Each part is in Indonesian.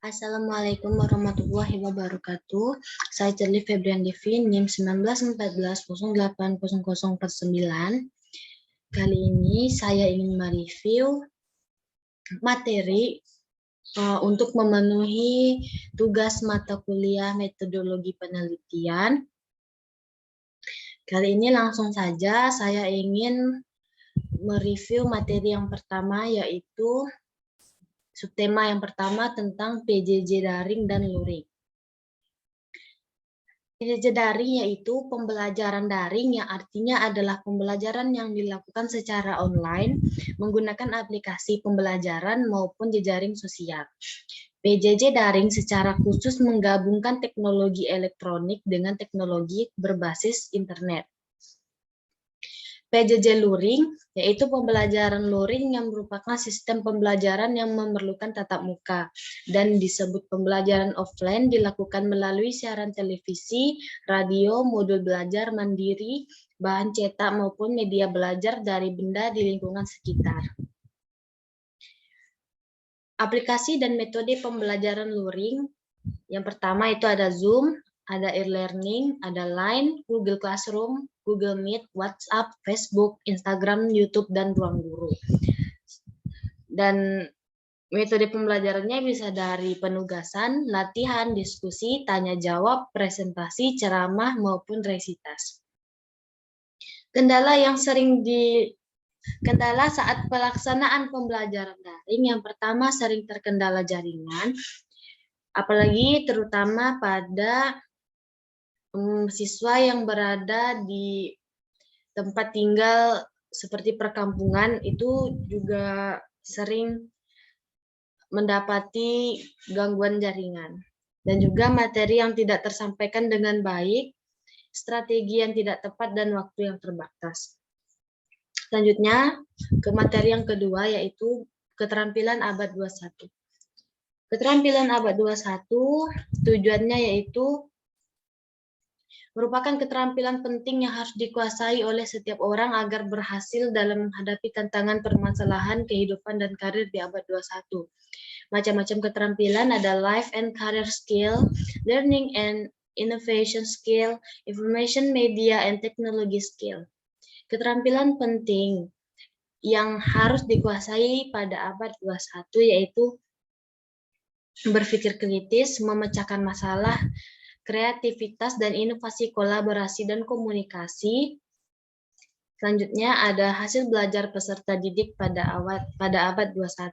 Assalamualaikum warahmatullahi wabarakatuh. Saya Cerli Febrian Devi, NIM 1914080049. Kali ini saya ingin mereview materi untuk memenuhi tugas mata kuliah metodologi penelitian. Kali ini langsung saja saya ingin mereview materi yang pertama, yaitu subtema yang pertama tentang PJJ daring dan luring. PJJ daring yaitu pembelajaran daring yang artinya adalah pembelajaran yang dilakukan secara online menggunakan aplikasi pembelajaran maupun jejaring sosial. PJJ daring secara khusus menggabungkan teknologi elektronik dengan teknologi berbasis internet. PJJ luring yaitu pembelajaran luring yang merupakan sistem pembelajaran yang memerlukan tatap muka dan disebut pembelajaran offline dilakukan melalui siaran televisi, radio, modul belajar mandiri, bahan cetak maupun media belajar dari benda di lingkungan sekitar. Aplikasi dan metode pembelajaran luring yang pertama itu ada Zoom, ada e-learning, ada Line, Google Classroom, Google Meet, WhatsApp, Facebook, Instagram, YouTube, dan Ruang Guru. Dan metode pembelajarannya bisa dari penugasan, latihan, diskusi, tanya jawab, presentasi, ceramah, maupun resitas. Kendala saat pelaksanaan pembelajaran daring yang pertama sering terkendala jaringan, apalagi terutama pada siswa yang berada di tempat tinggal seperti perkampungan itu juga sering mendapati gangguan jaringan. Dan juga materi yang tidak tersampaikan dengan baik, strategi yang tidak tepat, dan waktu yang terbatas. Selanjutnya, ke materi yang kedua yaitu keterampilan abad 21. Keterampilan abad 21 tujuannya yaitu merupakan keterampilan penting yang harus dikuasai oleh setiap orang agar berhasil dalam menghadapi tantangan permasalahan kehidupan dan karir di abad 21. Macam-macam keterampilan ada life and career skill, learning and innovation skill, information media and technology skill. Keterampilan penting yang harus dikuasai pada abad 21 yaitu berpikir kritis, memecahkan masalah, kreativitas dan inovasi, kolaborasi dan komunikasi. Selanjutnya ada hasil belajar peserta didik pada abad 21.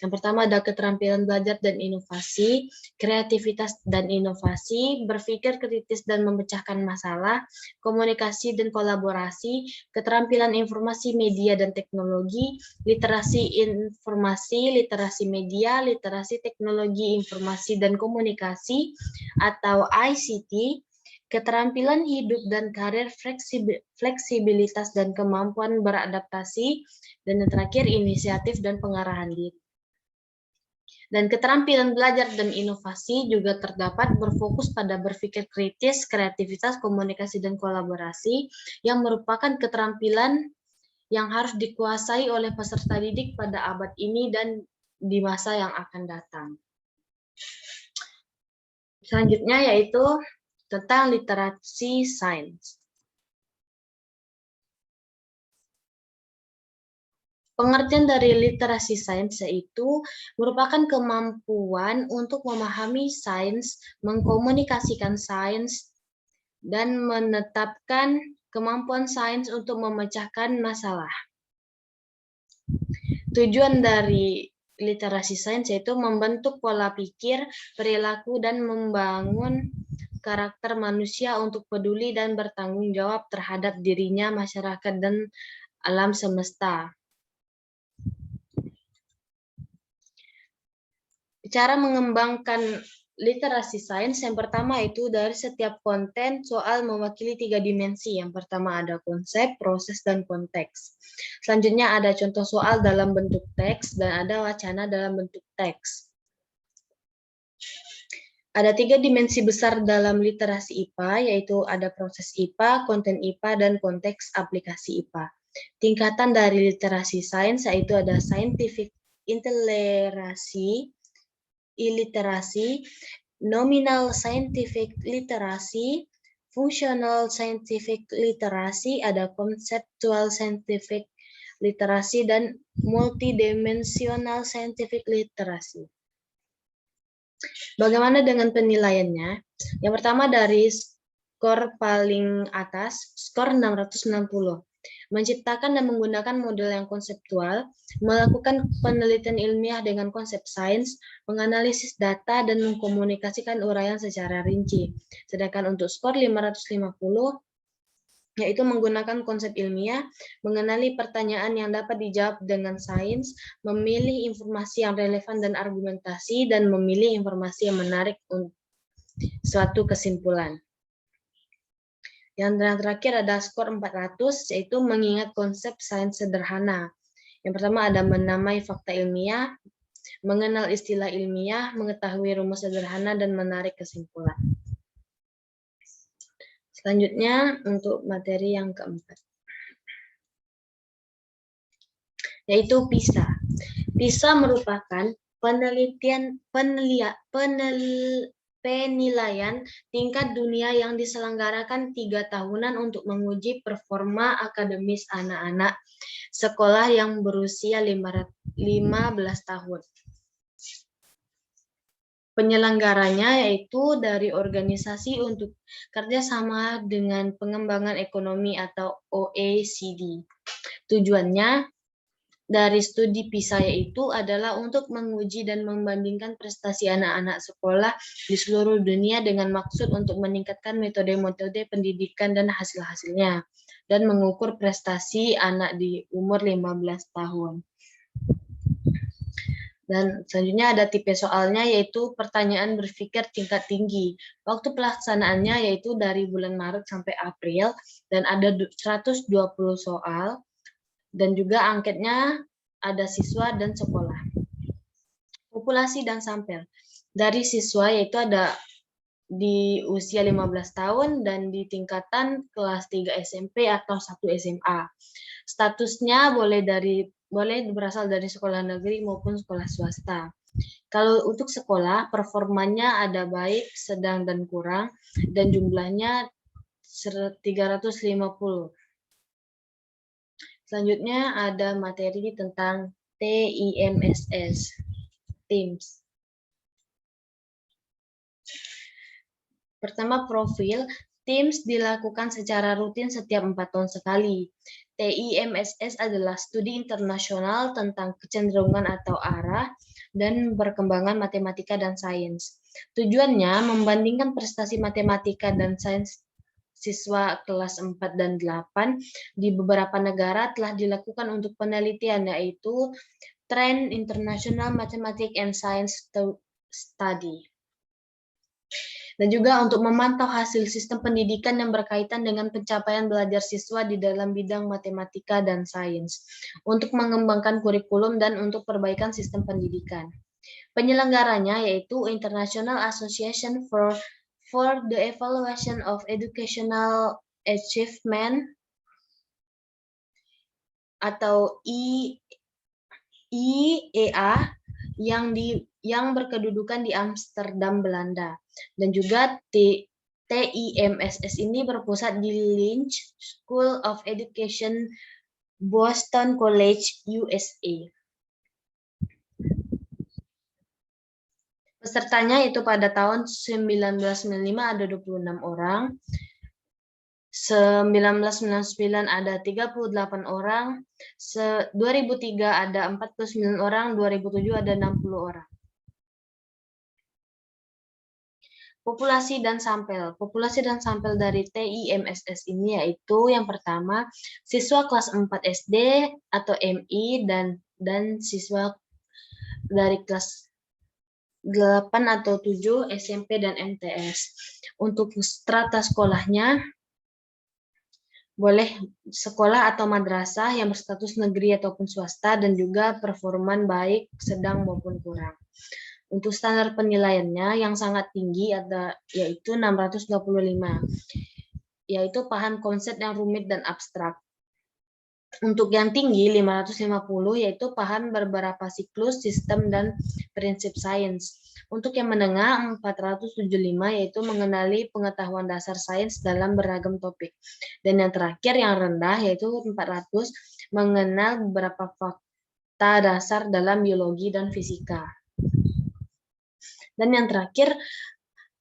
Yang pertama ada keterampilan belajar dan inovasi, kreativitas dan inovasi, berpikir kritis dan memecahkan masalah, komunikasi dan kolaborasi, keterampilan informasi media dan teknologi, literasi informasi, literasi media, literasi teknologi informasi dan komunikasi atau ICT, keterampilan hidup dan karir, fleksibilitas dan kemampuan beradaptasi, dan yang terakhir inisiatif dan pengarahan diri. Dan keterampilan belajar dan inovasi juga terdapat berfokus pada berpikir kritis, kreativitas, komunikasi, dan kolaborasi yang merupakan keterampilan yang harus dikuasai oleh peserta didik pada abad ini dan di masa yang akan datang. Selanjutnya yaitu tentang literasi sains. Pengertian dari literasi sains yaitu merupakan kemampuan untuk memahami sains, mengkomunikasikan sains, dan menetapkan kemampuan sains untuk memecahkan masalah. Tujuan dari literasi sains yaitu membentuk pola pikir, perilaku, dan membangun karakter manusia untuk peduli dan bertanggung jawab terhadap dirinya, masyarakat, dan alam semesta. Cara mengembangkan literasi sains yang pertama itu dari setiap konten soal mewakili 3 dimensi. Yang pertama ada konsep, proses, dan konteks. Selanjutnya ada contoh soal dalam bentuk teks dan ada wacana dalam bentuk teks. Ada 3 dimensi besar dalam literasi IPA, yaitu ada proses IPA, konten IPA, dan konteks aplikasi IPA. Tingkatan dari literasi sains yaitu ada scientific literacy, illiterasi, nominal scientific literacy, functional scientific literacy, ada conceptual scientific literacy, dan multidimensional scientific literacy. Bagaimana dengan penilaiannya? Yang pertama dari skor paling atas, skor 690. Menciptakan dan menggunakan model yang konseptual, melakukan penelitian ilmiah dengan konsep sains, menganalisis data, dan mengkomunikasikan uraian secara rinci. Sedangkan untuk skor 550, yaitu menggunakan konsep ilmiah, mengenali pertanyaan yang dapat dijawab dengan sains, memilih informasi yang relevan dan argumentasi, dan memilih informasi yang menarik untuk suatu kesimpulan. Yang terakhir ada skor 400, yaitu mengingat konsep sains sederhana. Yang pertama ada menamai fakta ilmiah, mengenal istilah ilmiah, mengetahui rumus sederhana, dan menarik kesimpulan. Selanjutnya untuk materi yang keempat, yaitu PISA. PISA merupakan penilaian tingkat dunia yang diselenggarakan 3 tahunan untuk menguji performa akademis anak-anak sekolah yang berusia 15 tahun. Penyelenggaranya yaitu dari Organisasi untuk Kerjasama dengan Pengembangan Ekonomi atau OECD. Tujuannya dari studi PISA yaitu adalah untuk menguji dan membandingkan prestasi anak-anak sekolah di seluruh dunia dengan maksud untuk meningkatkan metode-metode pendidikan dan hasil-hasilnya, dan mengukur prestasi anak di umur 15 tahun. Dan selanjutnya ada tipe soalnya, yaitu pertanyaan berpikir tingkat tinggi. Waktu pelaksanaannya yaitu dari bulan Maret sampai April, dan ada 120 soal, dan juga angketnya ada siswa dan sekolah. Populasi dan sampel. Dari siswa yaitu ada di usia 15 tahun dan di tingkatan kelas 3 SMP atau 1 SMA. Statusnya boleh berasal dari sekolah negeri maupun sekolah swasta. Kalau untuk sekolah, performanya ada baik, sedang, dan kurang, dan jumlahnya 350. Selanjutnya ada materi tentang TIMSS, TIMS. Pertama, profil. TIMS dilakukan secara rutin setiap 4 tahun sekali. TIMSS adalah studi internasional tentang kecenderungan atau arah dan perkembangan matematika dan sains. Tujuannya membandingkan prestasi matematika dan sains siswa kelas 4 dan 8 di beberapa negara telah dilakukan untuk penelitian, yaitu Trend International Mathematics and Science Study. Dan juga untuk memantau hasil sistem pendidikan yang berkaitan dengan pencapaian belajar siswa di dalam bidang matematika dan sains, untuk mengembangkan kurikulum dan untuk perbaikan sistem pendidikan. Penyelenggaranya yaitu International Association for the Evaluation of Educational Achievement atau IEA yang berkedudukan di Amsterdam, Belanda. Dan juga TIMSS ini berpusat di Lynch School of Education, Boston College, USA. Pesertanya itu pada tahun 1995 ada 26 orang, 1999 ada 38 orang, 2003 ada 49 orang, 2007 ada 60 orang. Populasi dan sampel. Populasi dan sampel dari TIMSS ini yaitu yang pertama, siswa kelas 4 SD atau MI dan siswa dari kelas 8 atau 7 SMP dan MTS. Untuk strata sekolahnya, boleh sekolah atau madrasah yang berstatus negeri ataupun swasta, dan juga performan baik, sedang, maupun kurang. Untuk standar penilaiannya yang sangat tinggi yaitu 625, yaitu paham konsep yang rumit dan abstrak. Untuk yang tinggi 550 yaitu paham beberapa siklus, sistem, dan prinsip sains. Untuk yang menengah 475 yaitu mengenali pengetahuan dasar sains dalam beragam topik. Dan yang terakhir yang rendah yaitu 400 mengenal beberapa fakta dasar dalam biologi dan fisika. Dan yang terakhir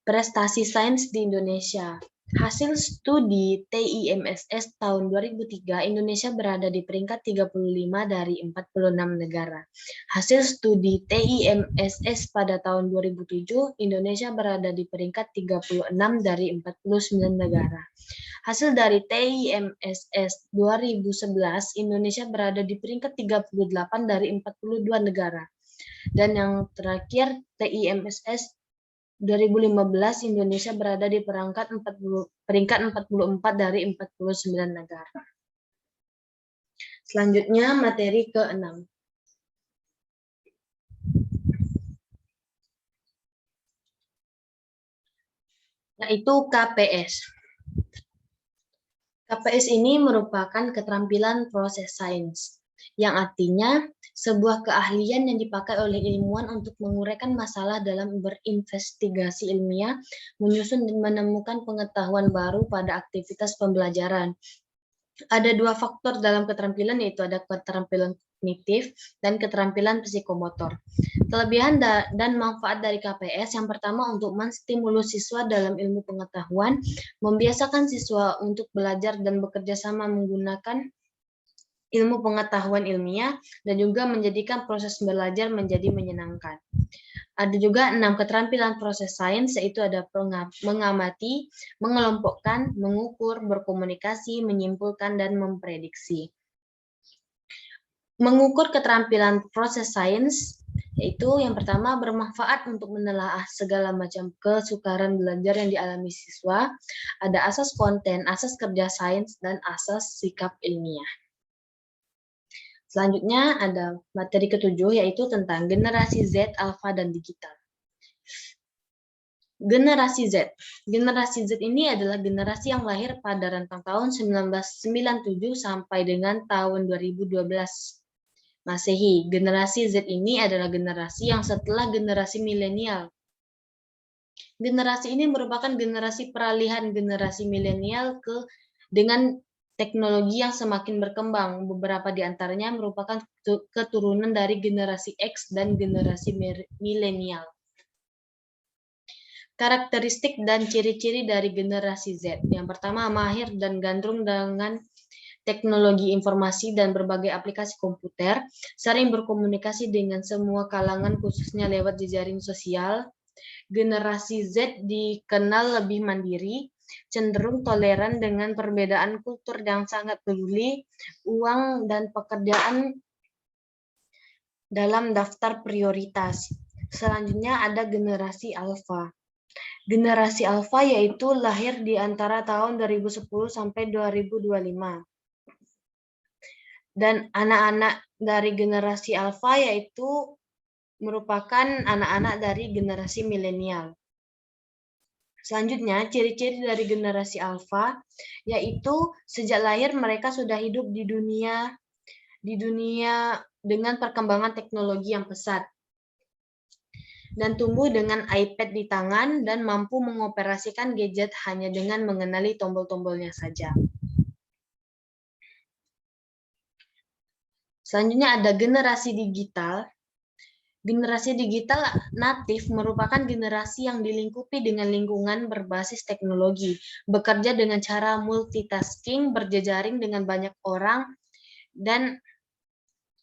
prestasi sains di Indonesia. Hasil studi TIMSS tahun 2003, Indonesia berada di peringkat 35 dari 46 negara. Hasil studi TIMSS pada tahun 2007, Indonesia berada di peringkat 36 dari 49 negara. Hasil dari TIMSS 2011, Indonesia berada di peringkat 38 dari 42 negara. Dan yang terakhir, TIMSS 2015 Indonesia berada di peringkat 44 dari 49 negara. Selanjutnya materi ke-6. Yaitu KPS. KPS ini merupakan keterampilan proses sains, yang artinya sebuah keahlian yang dipakai oleh ilmuwan untuk menguraikan masalah dalam berinvestigasi ilmiah, menyusun dan menemukan pengetahuan baru pada aktivitas pembelajaran. Ada dua faktor dalam keterampilan, yaitu ada keterampilan kognitif dan keterampilan psikomotor. Kelebihan dan manfaat dari KPS yang pertama untuk menstimulus siswa dalam ilmu pengetahuan, membiasakan siswa untuk belajar dan bekerja sama menggunakan ilmu pengetahuan ilmiah, dan juga menjadikan proses belajar menjadi menyenangkan. Ada juga 6 keterampilan proses sains, yaitu ada mengamati, mengelompokkan, mengukur, berkomunikasi, menyimpulkan, dan memprediksi. Mengukur keterampilan proses sains, yaitu yang pertama bermanfaat untuk menelaah segala macam kesukaran belajar yang dialami siswa, ada asas konten, asas kerja sains, dan asas sikap ilmiah. Selanjutnya ada materi ke-7 yaitu tentang generasi Z, alfa, dan digital. Generasi Z. Generasi Z ini adalah generasi yang lahir pada rentang tahun 1997 sampai dengan tahun 2012 Masehi. Generasi Z ini adalah generasi yang setelah generasi milenial. Generasi ini merupakan generasi peralihan generasi milenial dengan teknologi yang semakin berkembang. Beberapa di antaranya merupakan keturunan dari generasi X dan generasi milenial. Karakteristik dan ciri-ciri dari generasi Z. Yang pertama, mahir dan gandrung dengan teknologi informasi dan berbagai aplikasi komputer, sering berkomunikasi dengan semua kalangan khususnya lewat jejaring sosial. Generasi Z dikenal lebih mandiri, cenderung toleran dengan perbedaan kultur yang sangat peduli uang dan pekerjaan dalam daftar prioritas. Selanjutnya ada generasi alfa. Generasi alfa yaitu lahir di antara tahun 2010 sampai 2025. Dan anak-anak dari generasi alfa yaitu merupakan anak-anak dari generasi milenial. Selanjutnya, ciri-ciri dari generasi alfa yaitu sejak lahir mereka sudah hidup di dunia dengan perkembangan teknologi yang pesat dan tumbuh dengan iPad di tangan dan mampu mengoperasikan gadget hanya dengan mengenali tombol-tombolnya saja. Selanjutnya ada generasi digital. Generasi digital natif merupakan generasi yang dilingkupi dengan lingkungan berbasis teknologi, bekerja dengan cara multitasking, berjejaring dengan banyak orang, dan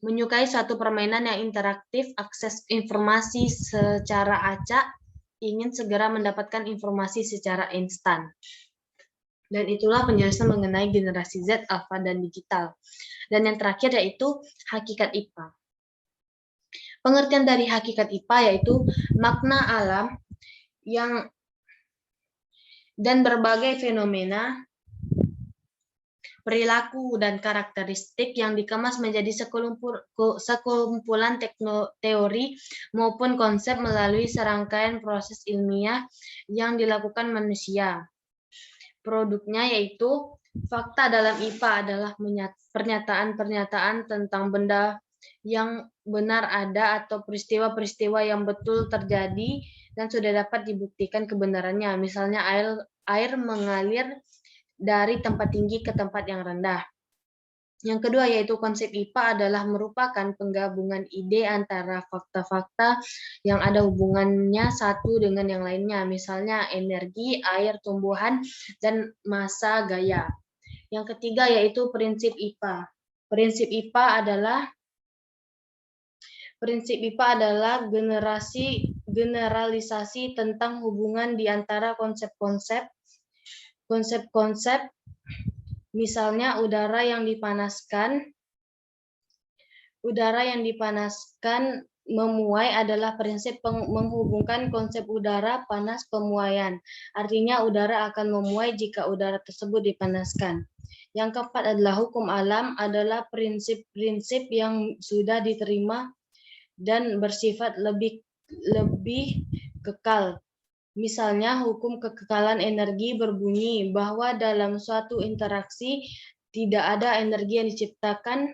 menyukai suatu permainan yang interaktif, akses informasi secara acak, ingin segera mendapatkan informasi secara instan. Dan itulah penjelasan mengenai generasi Z, alfa, dan digital. Dan yang terakhir yaitu hakikat IPA. Pengertian dari hakikat IPA yaitu makna alam dan berbagai fenomena, perilaku, dan karakteristik yang dikemas menjadi sekumpulan teori maupun konsep melalui serangkaian proses ilmiah yang dilakukan manusia. Produknya yaitu Fakta dalam IPA adalah pernyataan-pernyataan tentang benda yang benar ada atau peristiwa-peristiwa yang betul terjadi dan sudah dapat dibuktikan kebenarannya. Misalnya air mengalir dari tempat tinggi ke tempat yang rendah. Yang kedua yaitu konsep IPA adalah merupakan penggabungan ide antara fakta-fakta yang ada hubungannya satu dengan yang lainnya, misalnya energi, air, tumbuhan, dan massa gaya. Yang ketiga yaitu prinsip IPA. Prinsip IPA adalah generalisasi tentang hubungan di antara konsep-konsep, misalnya udara yang dipanaskan memuai adalah prinsip menghubungkan konsep udara panas pemuaian. Artinya udara akan memuai jika udara tersebut dipanaskan. Yang keempat adalah hukum alam, adalah prinsip-prinsip yang sudah diterima dan bersifat lebih kekal. Misalnya, hukum kekekalan energi berbunyi bahwa dalam suatu interaksi tidak ada energi yang diciptakan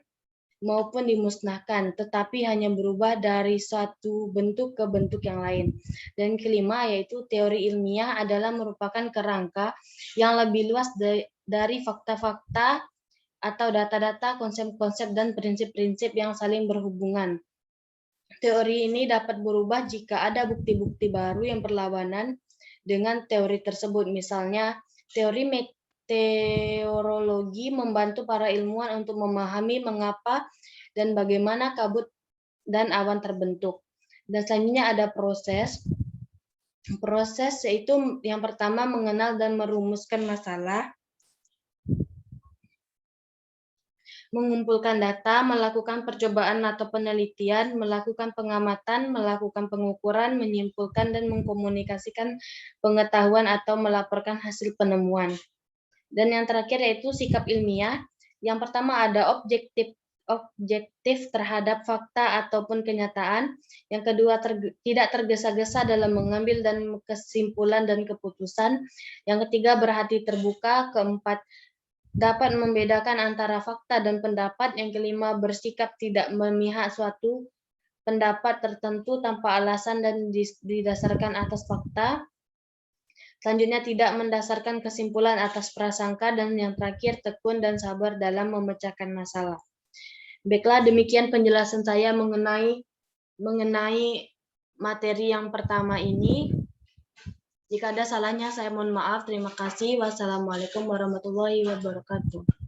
maupun dimusnahkan, tetapi hanya berubah dari suatu bentuk ke bentuk yang lain. Dan kelima, yaitu teori ilmiah adalah merupakan kerangka yang lebih luas dari fakta-fakta atau data-data, konsep-konsep, dan prinsip-prinsip yang saling berhubungan. Teori ini dapat berubah jika ada bukti-bukti baru yang berlawanan dengan teori tersebut. Misalnya, teori meteorologi membantu para ilmuwan untuk memahami mengapa dan bagaimana kabut dan awan terbentuk. Dan selanjutnya ada proses. Proses yaitu yang pertama mengenal dan merumuskan masalah, mengumpulkan data, melakukan percobaan atau penelitian, melakukan pengamatan, melakukan pengukuran, menyimpulkan dan mengkomunikasikan pengetahuan atau melaporkan hasil penemuan. Dan yang terakhir yaitu sikap ilmiah. Yang pertama ada objektif terhadap fakta ataupun kenyataan. Yang kedua tidak tergesa-gesa dalam mengambil dan kesimpulan dan keputusan. Yang ketiga berhati terbuka. Keempat dapat membedakan antara fakta dan pendapat. Yang kelima, bersikap tidak memihak suatu pendapat tertentu tanpa alasan dan didasarkan atas fakta. Selanjutnya, tidak mendasarkan kesimpulan atas prasangka. Dan yang terakhir, tekun dan sabar dalam memecahkan masalah. Baiklah, demikian penjelasan saya mengenai materi yang pertama ini. Jika ada salahnya, saya mohon maaf. Terima kasih. Wassalamualaikum warahmatullahi wabarakatuh.